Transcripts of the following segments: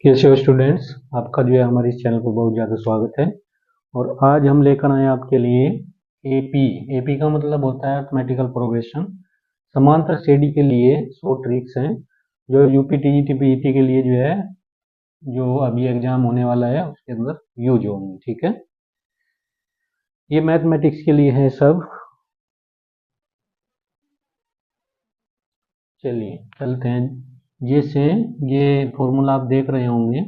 कैसे हो स्टूडेंट्स। आपका जो है हमारे इस चैनल पर बहुत ज़्यादा स्वागत है। और आज हम लेकर आए आपके लिए एपी। एपी का मतलब होता है अर्थमेटिकल प्रोग्रेशन। समांतर श्रेणी के लिए 100 ट्रिक्स हैं जो यूपी टीजीटी पीजीटी के लिए जो है जो अभी एग्जाम होने वाला है उसके अंदर यूज होंगे। ठीक है, ये मैथमेटिक्स के लिए है सब। चलिए चलते हैं। जैसे ये फॉर्मूला आप देख रहे होंगे,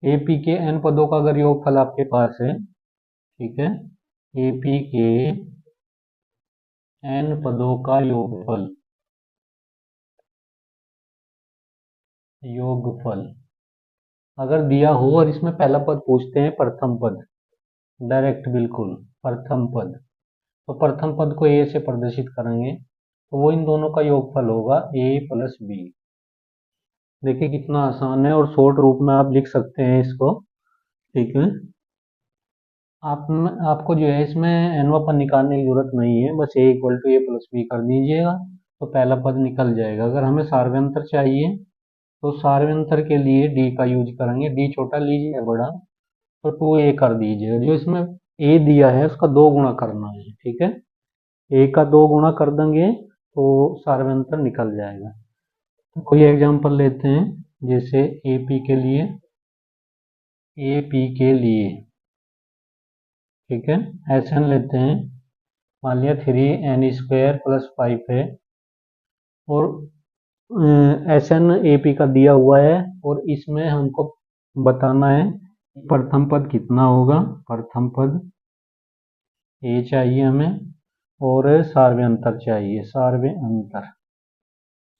एपी के एन पदों का अगर योगफल आपके पास है, ठीक है, एपी के एन पदों का योगफल योगफल अगर दिया हो और इसमें पहला पद पूछते हैं प्रथम पद, डायरेक्ट बिल्कुल प्रथम पद, तो प्रथम पद को ए से प्रदर्शित करेंगे तो वो इन दोनों का योगफल होगा ए प्लस बी। देखिए कितना आसान है और शॉर्ट रूप में आप लिख सकते हैं इसको। ठीक है, आपको जो है इसमें एनवा पद निकालने की जरूरत नहीं है, बस A equal to A plus B कर दीजिएगा तो पहला पद निकल जाएगा। अगर हमें सार्वयंत्र चाहिए तो सार्वयंत्र के लिए डी का यूज करेंगे। डी छोटा लीजिए बड़ा, तो 2a कर दीजिएगा। जो इसमें a दिया है उसका 2 गुना करना है। ठीक है, a का 2 गुना कर देंगे तो सार्वयंत्र निकल जाएगा। तो कोई एग्जांपल लेते हैं, जैसे एपी के लिए ठीक है Sn लेते हैं। मान लिया 3n² प्लस 5 है और Sn AP का दिया हुआ है और इसमें हमको बताना है प्रथम पद कितना होगा। प्रथम पद ए चाहिए हमें और सार्वयंतर चाहिए।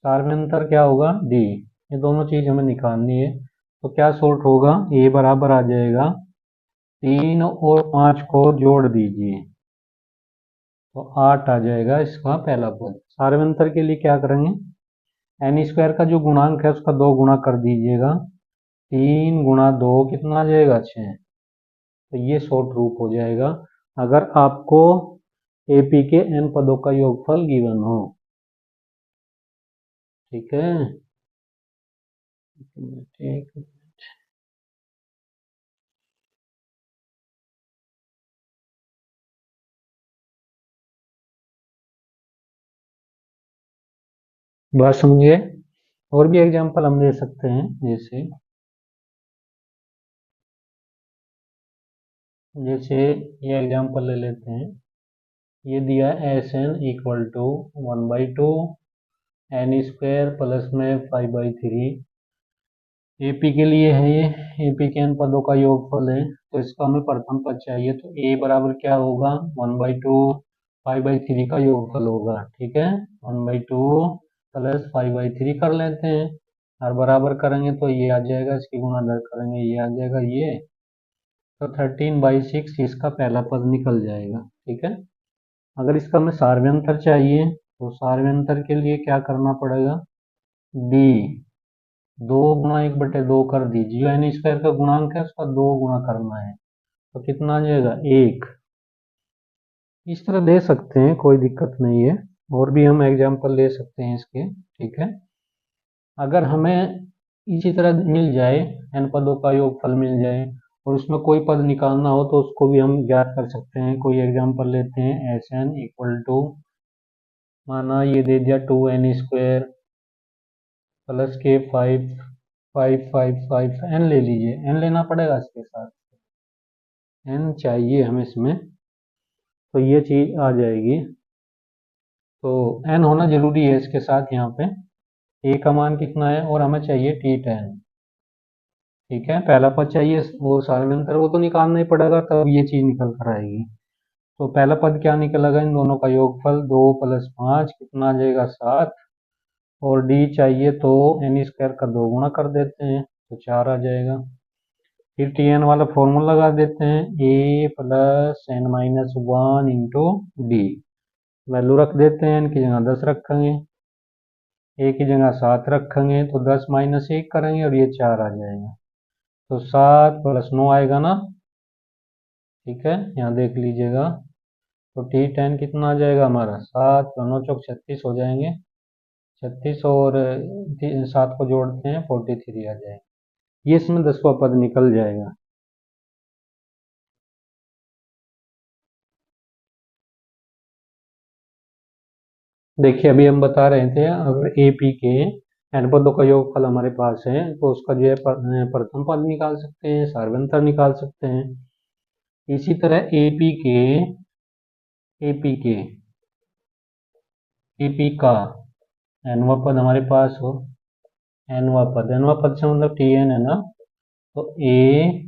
सार्वयंतर क्या होगा डी। ये दोनों चीज हमें निकालनी है तो क्या सॉल्ट होगा, ए बराबर आ जाएगा 3 और 5 को जोड़ दीजिए तो 8 आ जाएगा इसका पहला पद। सार्वयंतर के लिए क्या करेंगे, n² का जो गुणांक है उसका 2 गुना कर दीजिएगा। 3 गुणा 2 कितना आ जाएगा 6। तो ये शॉर्ट रूप हो जाएगा अगर आपको एपी के एन पदों का योगफल गिवन हो। ठीक है, ठीक, बात समझिए। और भी एग्जांपल हम दे सकते हैं, जैसे जैसे ये एग्जांपल ले लेते हैं। ये दिया S N equal to 1/2 n² plus में 5/3। एपी के लिए है ये, एपी के एन पदों का योगफल है तो इसका हमें प्रथम पद चाहिए तो ए बराबर क्या होगा 1/2 5/3 का योगफल होगा। ठीक है, 1/2 प्लस 5/3 कर लेते हैं और बराबर करेंगे तो ये आ जाएगा, इसकी गुणादर करेंगे ये आ जाएगा ये, तो 13/6 इसका पहला पद निकल जाएगा। ठीक है, अगर इसका हमें सार्वयंतर चाहिए तो सार्वयंतर के लिए क्या करना पड़ेगा, डी 2 गुणा 1/2 कर दीजिए। n² का गुणांक है उसका 2 गुना करना है तो कितना आ जाएगा 1। इस तरह दे सकते हैं, कोई दिक्कत नहीं है। और भी हम एग्जांपल ले सकते हैं इसके। ठीक है, अगर हमें इसी तरह मिल जाए, n पदों का योगफल मिल जाए और उसमें कोई पद निकालना हो तो उसको भी हम ज्ञात कर सकते हैं। कोई एग्जांपल लेते हैं, Sn इक्वल टू, माना ये दे दिया 2n² प्लस के 5 n ले लीजिए, n लेना पड़ेगा इसके साथ, n चाहिए हमें इसमें तो ये चीज आ जाएगी। तो n होना जरूरी है इसके साथ। यहाँ पे a का मान कितना है और हमें चाहिए T10। ठीक है, पहला पद चाहिए वो सार्वयंत्र, वो तो निकालना ही पड़ेगा तब ये चीज निकल कर आएगी। तो पहला पद क्या निकलेगा, इन दोनों का योगफल 2 + 5 कितना आ जाएगा 7। और डी चाहिए तो n² का 2 गुना कर देते हैं तो 4 आ जाएगा। फिर Tn वाला फॉर्मूला लगा देते हैं, a + n-1 into D. Value रख देते हैं, n की जगह 10 रखेंगे, a की जगह 7 रखेंगे तो 10 - 1 करेंगे और ये 4 आ जाएगा। तो 7 + 9 आएगा ना। ठीक है, यहाँ देख लीजिएगा तो T10 कितना आ जाएगा हमारा, 7 + 9 = 36 हो जाएंगे। 36 और 7 को जोड़ते हैं 43 आ जाएगा। ये इसमें 10वां पद निकल जाएगा। देखिए अभी हम बता रहे थे अगर ए पी के n पदों का योगफल हमारे पास है तो उसका जो है प्रथम पद निकाल सकते हैं, सार्वंतर निकाल सकते हैं। इसी तरह ए पी का nवां पद हमारे पास हो, nवां पद से मतलब टी एन है ना, तो ए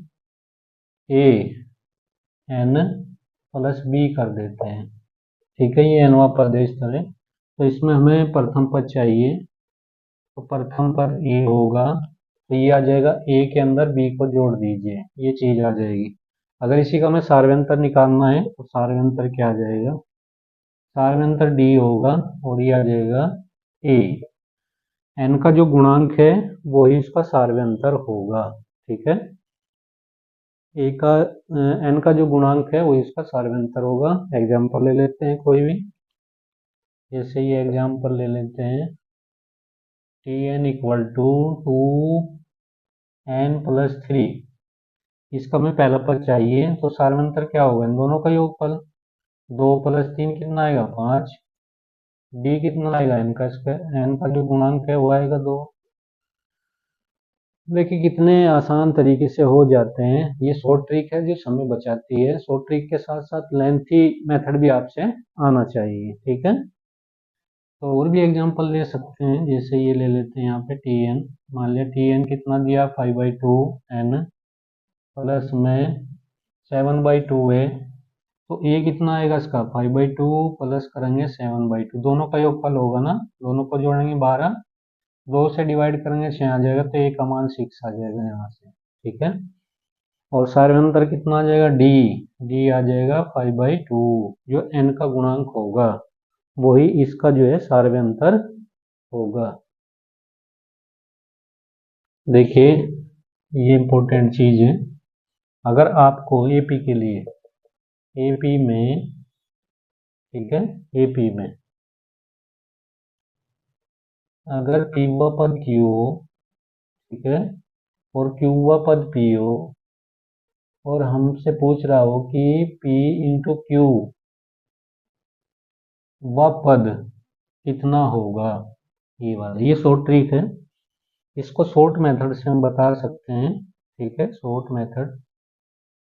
एन प्लस बी कर देते हैं। ठीक है, ये nवां पद है इस तरह। तो इसमें हमें प्रथम पद चाहिए, तो प्रथम पर ए होगा, तो ये आ जाएगा ए के अंदर बी को जोड़ दीजिए, ये चीज आ जाएगी। अगर इसी का हमें सार्वंतर निकालना है तो सार्वंतर क्या आ जाएगा, सार्वंतर डी होगा और ये आ जाएगा ए। एन का जो गुणांक है वो ही इसका सार्वंतर होगा। ठीक है, ए का एन का जो गुणांक है वो इसका सार्वंतर होगा। एग्जाम्पल ले लेते हैं कोई भी, जैसे ये एग्जाम्पल ले लेते हैं T N equal to 2n+3। इसका हमें पहला पद चाहिए, तो सार्वंतर क्या होगा, इन दोनों का योगफल। 2 + 3 कितना आएगा, 5। डी कितना आएगा, एन का स्क्वायर, एन का जो गुणांक है वो आएगा 2। देखिए कितने आसान तरीके से हो जाते हैं। ये शॉर्ट ट्रिक है जो समय बचाती है। शॉर्ट ट्रिक के साथ साथ लेंथी मेथड भी आपसे आना चाहिए। ठीक है, तो और भी एग्जांपल ले सकते हैं, जैसे ये ले लेते हैं यहाँ पे टी एन। मान लिया टी एन कितना दिया, 5/2 n प्लस में 7/2 है, तो ए कितना आएगा इसका, 5/2 प्लस करेंगे 7/2, दोनों का योगफल होगा ना, दोनों को जोड़ेंगे 12, 2 से डिवाइड करेंगे 6 आ जाएगा, तो ए का मान 6 आ जाएगा यहाँ से। ठीक है, और सार्वंतर कितना आ जाएगा, डी डी आ जाएगा 5/2, जो एन का गुणांक होगा वही इसका जो है सार्वंतर होगा। देखिए ये इंपॉर्टेंट चीज है, अगर आपको एपी के लिए, एपी में, ठीक है, एपी में अगर पीवा पद क्यू हो, ठीक है, और क्यूवा पद पी हो, और हमसे पूछ रहा हो कि पी इंटू क्यू व पद कितना होगा, ये वाला, ये शॉर्ट ट्रिक है। इसको शॉर्ट मेथड से हम बता सकते हैं। ठीक है, शॉर्ट मेथड,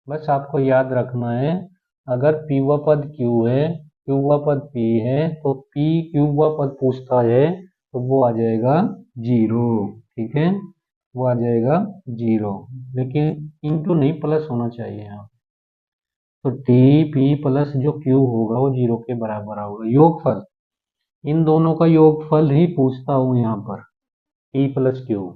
बस आपको याद रखना है, अगर पी व पद क्यू है, क्यू व पद पी है, तो पी क्यू व पद पूछता है तो वो आ जाएगा 0। ठीक है, वो आ जाएगा 0, लेकिन इंटू नहीं, प्लस होना चाहिए यहाँ। तो टी पी प्लस जो क्यू होगा वो 0 के बराबर होगा। योगफल, इन दोनों का योगफल ही पूछता हूँ यहाँ पर, पी प्लस क्यू,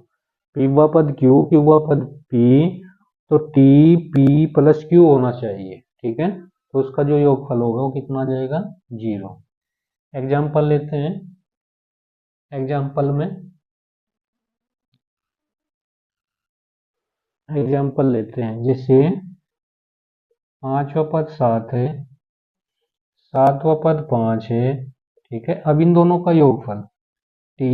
पी व पद क्यू, क्यू व पद पी, तो टी पी प्लस क्यू होना चाहिए। ठीक है, तो उसका जो योगफल होगा वो कितना आ जाएगा, 0। एग्जाम्पल लेते हैं, एग्जाम्पल में एग्जाम्पल लेते हैं, जैसे 5वां पद 7 है, 7वां पद 5 है। ठीक है, अब इन दोनों का योगफल टी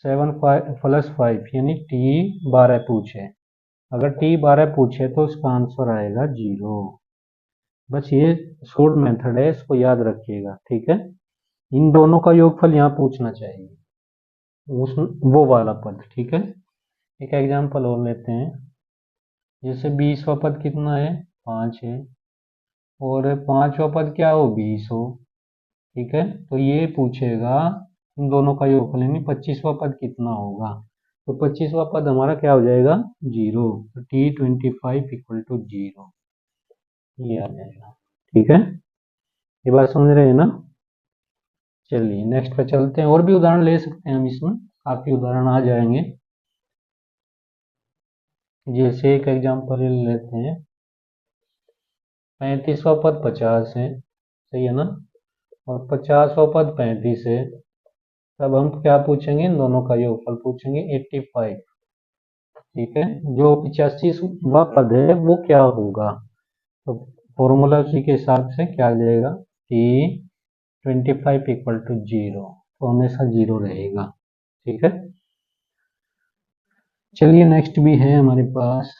7+5 यानी टी 12 पूछे, अगर टी 12 पूछे तो इसका आंसर आएगा 0। बस ये शॉर्ट मेथड है, इसको याद रखिएगा। ठीक है, इन दोनों का योगफल यहाँ पूछना चाहिए, उस वो वाला पद। ठीक है, एक एग्जांपल और लेते हैं, जैसे 20वां पद कितना है, 5 है, और 5वां पद क्या हो, 20 हो। ठीक है, तो ये पूछेगा इन दोनों का योगफल, यानी 25वां पद कितना होगा, तो 25वां पद हमारा क्या हो जाएगा, 0। तो T25 = 0, ये आ जाएगा। ठीक है, ये बात समझ रहे हैं ना। चलिए नेक्स्ट पे चलते हैं, और भी उदाहरण ले सकते हैं हम, इसमें काफी उदाहरण आ जाएंगे। जैसे एक एग्जांपल लेते हैं, 35वां पद 50 है, सही है ना, और 50वां पद 35 है, तब हम क्या पूछेंगे, इन दोनों का योगफल पूछेंगे, 85। ठीक है, जो 85वां पद है वो क्या होगा, तो फॉर्मूला उसी के हिसाब से क्या आ जाएगा, T25 = 0, तो हमेशा 0 रहेगा। ठीक है, चलिए नेक्स्ट भी है हमारे पास,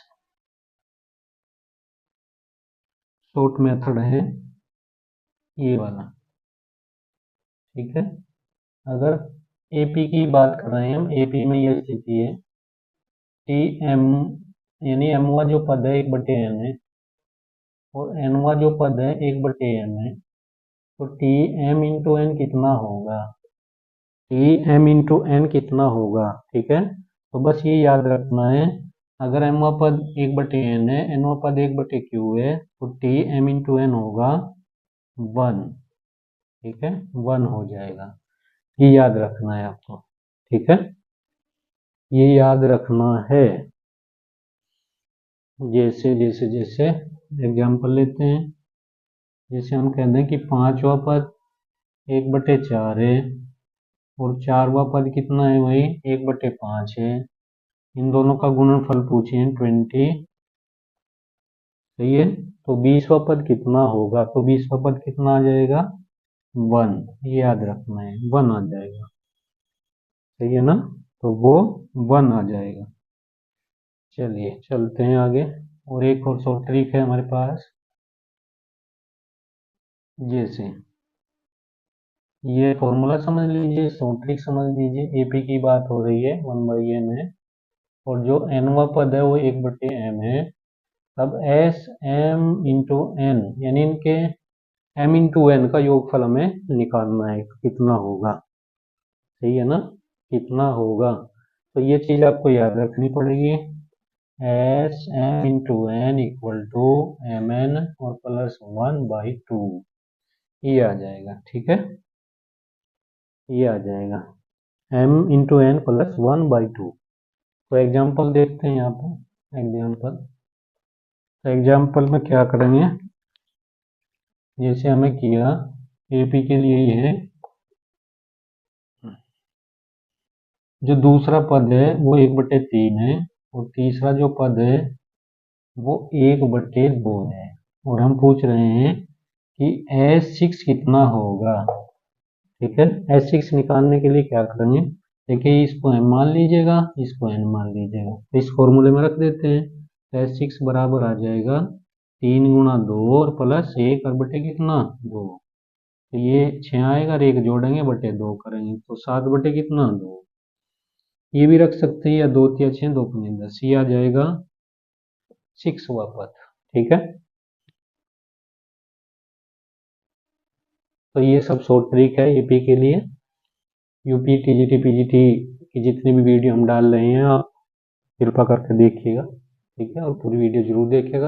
शॉर्ट मेथड है ये वाला, ठीक है। अगर एपी की बात कर रहे हैं हम, एपी में ये स्थिति है टी एम, यानी एमवा जो पद है 1/n है और एनवा जो पद है 1/n है, तो टी एम इंटू एन कितना होगा, टी एम इंटू एन कितना होगा, ठीक है। तो बस ये याद रखना है, अगर एमवा पद 1/n है, एनवा पद 1/q है, तो टी एम इंटू एन होगा 1, ठीक है, 1 हो जाएगा। ये याद रखना है आपको, ठीक है, ये याद रखना है। जैसे जैसे जैसे एग्जाम्पल लेते हैं, जैसे हम कहते हैं कि 5वां पद 1/4 है और 4वां पद कितना है भाई 1/5 है, इन दोनों का गुणनफल पूछे हैं 20, सही है। तो 20वां पद कितना होगा, तो 20वां पद कितना आ जाएगा 1, ये याद रखना है, 1 आ जाएगा, सही है ना, तो वो 1 आ जाएगा। चलिए चलते हैं आगे, और एक और शॉर्ट ट्रिक है हमारे पास, जैसे ये फॉर्मूला समझ लीजिए, शॉर्ट ट्रिक समझ लीजिए, एपी की बात हो रही है 1/n है और जो एनवा पद है वो 1/m है, तब एस एम इंटू एन, यानी इनके एम इंटू एन का योगफल हमें निकालना है, तो कितना होगा, सही है ना, कितना होगा, तो ये चीज आपको याद रखनी पड़ेगी, S M into N equal to M N और प्लस 1/2, ये आ जाएगा, ठीक है, ये आ जाएगा m इंटू एन प्लस 1/2। तो एग्जाम्पल देखते हैं यहाँ पे, एग्जाम्पल, तो एग्जाम्पल में क्या करेंगे, जैसे हमें किया एपी के लिए ये है, जो दूसरा पद है वो 1/3 है और तीसरा जो पद है वो 1/2 है, और हम पूछ रहे हैं कि S6 कितना होगा, ठीक है। S6 निकालने के लिए क्या करेंगे, देखिए इसको m मान लीजिएगा, इसको n मान लीजिएगा, तो इस फॉर्मूले में रख देते हैं, तो S6 बराबर आ जाएगा 3 × 2 और प्लस 1 और बटे कितना 2, तो ये 6 आएगा और 1 जोड़ेंगे बटे 2 करेंगे, तो 7 बटे कितना 2, ये भी रख सकते हैं, या 2 × 6 2 × 10, ये आ जाएगा 6वां पद, ठीक है। तो ये सब शॉर्ट ट्रिक है एपी के लिए, यूपी टीजीटी पीजीटी की जितनी भी वीडियो हम डाल रहे हैं आप कृपा करके देखिएगा, ठीक है, और पूरी वीडियो जरूर देखिएगा।